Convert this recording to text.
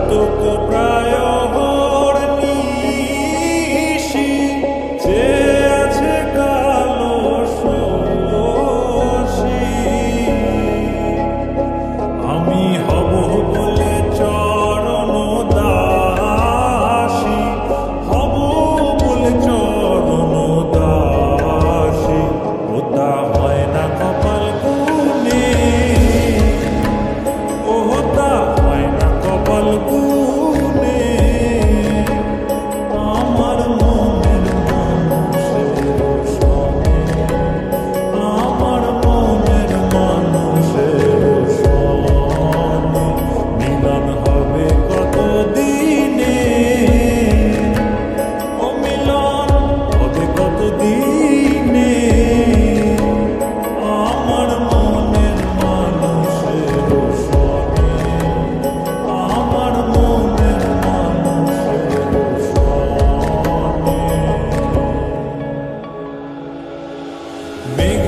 কৌতুক প্রায় নিশি যে আছে কালো শোষী আমি হব বলে চরণ দাসী হব বলে চরণ দাসী ওটা হয় না কপাল গুনে ওটা হয় না কপাল গুনে আমার মনের মানুষের সঙ্গে আমার মনের মানুষের সঙ্গে মিলন হবে কত দিনে ও মিলন হবে কত দিনে আমার মনের মানুষের সঙ্গে আমার মনের মানুষের সঙ্গে মেঘ